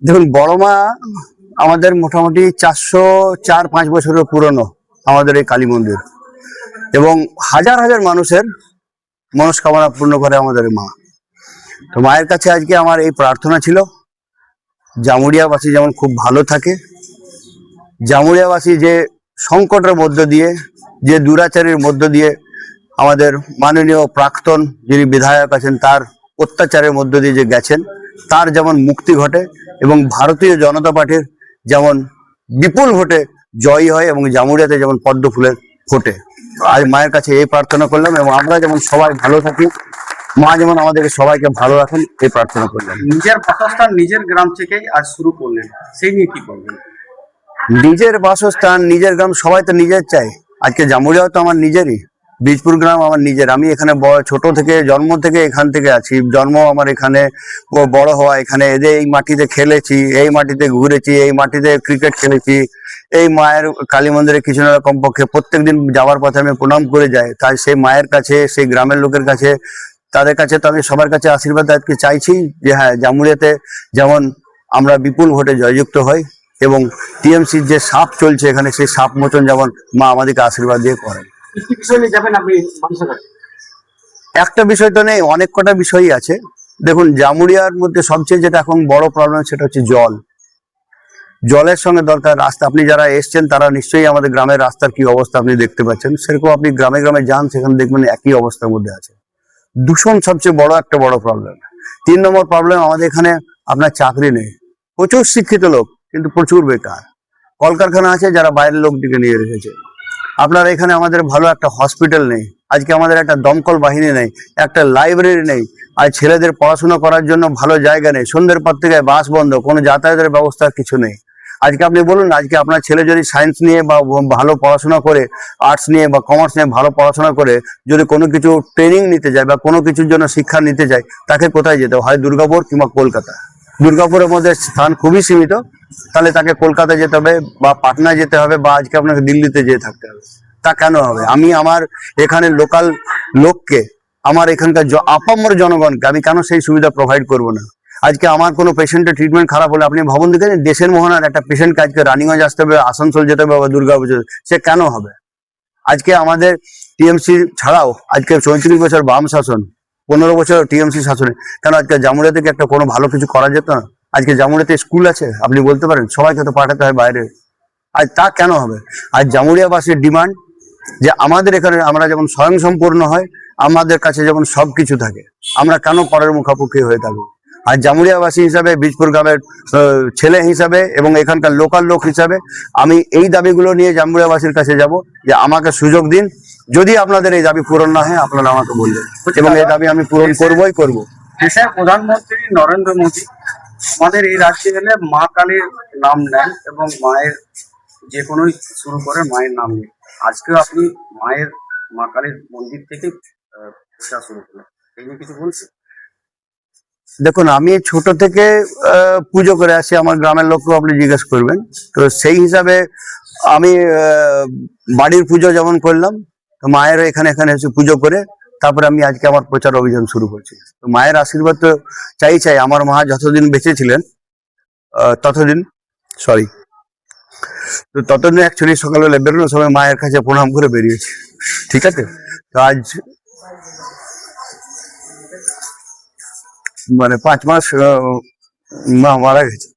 দেখুন, বড় মা আমাদের মোটামুটি 404-5 বছরের পুরনো আমাদের এই কালী মন্দির, এবং হাজার হাজার মানুষের মনস্কামনা পূর্ণ করে আমাদের মা। তো মায়ের কাছে আজকে আমার এই প্রার্থনা ছিল, জামুরিয়াবাসী যেমন খুব ভালো থাকে, জামুরিয়াবাসী যে সংকটের মধ্য দিয়ে, যে দুরাচারের মধ্য দিয়ে আমাদের মাননীয় প্রাক্তন যিনি বিধায়ক আছেন তার অত্যাচারের মধ্য দিয়ে যে গেছেন, তার যেমন মুক্তি ঘটে এবং ভারতীয় জনতা পার্টির যেমন বিপুল ভোটে জয়ী হয় এবং জামুরিয়াতে যেমন পদ্ম ফুলের ফোটে। আজ মায়ের কাছে এই প্রার্থনা করলাম, এবং আমরা যেমন সবাই ভালো থাকি, মা যেমন আমাদেরকে সবাইকে ভালো রাখেন, এই প্রার্থনা করলাম। নিজের বাসস্থান নিজের গ্রাম থেকেই আজ শুরু করলেন, সেই নিয়ে কি করবেন? নিজের বাসস্থান নিজের গ্রাম, সবাই তো নিজের চাই। আজকে জামুরিয়াও তো আমার নিজেরই, বীজপুর গ্রাম আমার নিজের। আমি এখানে ছোট থেকে জন্ম থেকে এখান থেকে আছি, জন্ম আমার এখানে, বড় হওয়া এখানে, এদের এই মাটিতে খেলেছি, এই মাটিতে ঘুরেছি, এই মাটিতে ক্রিকেট খেলেছি। এই মায়ের কালী মন্দিরে কিছু না কমপক্ষে প্রত্যেকদিন যাওয়ার পথে আমি প্রণাম করে যাই। তাই সেই মায়ের কাছে, সেই গ্রামের লোকের কাছে, তাদের কাছে তো আমি সবার কাছে আশীর্বাদ আজকে চাইছি যে হ্যাঁ, জামুরিয়াতে যেমন আমরা বিপুল ভোটে জয়যুক্ত হই, এবং টিএমসির যে সাপ চলছে এখানে, সেই সাপ মোচন যেমন মা আমাদেরকে আশীর্বাদ দিয়ে করেন। একটা বিষয় তো নেই, অনেক কটা বিষয়ই আছে। দেখুন, জামুরিয়ার মধ্যে সবচেয়ে যেটা এখন বড় প্রবলেম সেটা হচ্ছে জল। জলের সঙ্গে দরকার রাস্তা। আপনি যারা এসছেন তারা নিশ্চয়ই আমাদের গ্রামের রাস্তার কি অবস্থা আপনি দেখতে পাচ্ছেন, সেরকম আপনি গ্রামে গ্রামে যান, সেখানে দেখবেন একই অবস্থার মধ্যে আছে। দূষণ সবচেয়ে বড় একটা বড় প্রবলেম। 3 নম্বর প্রবলেম, আমাদের এখানে আপনার চাকরি নেই। প্রচুর শিক্ষিত লোক কিন্তু প্রচুর বেকার। কলকারখানা আছে যারা বাইরের লোক দিকে নিয়ে রেখেছে। আপনার এখানে আমাদের ভালো একটা হসপিটাল নেই, আজকে আমাদের একটা দমকল বাহিনী নেই, একটা লাইব্রেরি নেই, আর ছেলেদের পড়াশোনা করার জন্য ভালো জায়গা নেই। সন্ধ্যের পর থেকে বাস বন্ধ, কোনো যাতায়াতের ব্যবস্থা কিছু নেই। আজকে আপনি বলুন, আজকে আপনার ছেলে যদি সায়েন্স নিয়ে বা ভালো পড়াশোনা করে, আর্টস নিয়ে বা কমার্স নিয়ে ভালো পড়াশোনা করে যদি কোনো কিছু ট্রেনিং নিতে যায় বা কোনো কিছুর জন্য শিক্ষা নিতে যায়, তাকে কোথায় যেতে হয়? দুর্গাপুর কিংবা কলকাতা। দুর্গাপুরের মধ্যে স্থান খুবই সীমিত, তাহলে তাকে কলকাতায় যেতে হবে বা পাটনায় যেতে হবে বা আজকে আপনাকে দিল্লিতে যেয়ে থাকতে হবে। তা কেন হবে? আমি আমার এখানে লোকাল লোককে, আমার এখানকার আপামর জনগণকে আমি কেন সেই সুবিধা প্রোভাইড করব না? আজকে আমার কোনো পেশেন্টের ট্রিটমেন্ট খারাপ হলে, আপনি ভাবুন দেখেন, দেশের মোহনার একটা পেশেন্টকে আজকে রানিগঞ্জ আসতে হবে, আসানসোল যেতে হবে বা দুর্গাপুর, সে কেন হবে? আজকে আমাদের টিএমসি ছাড়াও আজকে 34 বছর বাম শাসন, 15 বছর টিএমসি শাসনে, কেন আজকে জামুরিয়া থেকে একটা কোনো ভালো কিছু করা যেত না? আজকে জামুরিয়াতে স্কুল আছে, আপনি বলতে পারেন, সবাইকে তো পাঠাতে হয় বাইরে। আজ তা কেন হবে? আজ জামুরিয়াবাসীর ডিমান্ড যে আমাদের এখানে আমরা যেমন স্বয়ংসম্পূর্ণ হয়, আমাদের কাছে যেমন সবকিছু থাকে, আমরা কেন পরের মুখাপেক্ষি হয়ে থাকবো? আর জামুরিয়াবাসী হিসাবে, বীজপুর গ্রামের ছেলে হিসাবে এবং এখানকার লোকাল লোক হিসাবে আমি এই দাবিগুলো নিয়ে জামুরিয়াবাসীর কাছে যাব যে আমাকে সুযোগ দিন। যদি আপনাদের এই দাবি পূরণ না হয়, আপনারা আমাকে বলবেন, এবং এই দাবি আমি পূরণ করবই করব। দেশের প্রধানমন্ত্রী নরেন্দ্র মোদী আমাদের এই রাজ্যে এলে মা কালীর নাম নেন এবং মায়ের যে কোনো শুরু করে মায়ের নাম নেন। আজকেও আপনি মা কালীর মন্দির থেকে প্রচার শুরু করলেন, এই নিয়ে কিছু বলছেন? দেখুন, আমি ছোট থেকে পুজো করে আসি, আমার গ্রামের লোককেও আপনি জিজ্ঞেস করবেন। তো সেই হিসাবে আমি বাড়ির পুজো যেমন করলাম, তো মায়ের এখানে এখানে এসে পুজো করে তারপরে আমি আজকে আমার প্রচার অভিযান শুরু করছি। তো মায়ের আশীর্বাদ তো চাই। আমার মা যতদিন বেঁচে ছিলেন ততদিন, তো ততদিন অ্যাকচুয়ালি সকালবেলা বেরোনোর সময় মায়ের কাছে প্রণাম করে বেরিয়েছি। ঠিক আছে, তো আজ মানে 5 মাস মা মারা গেছে।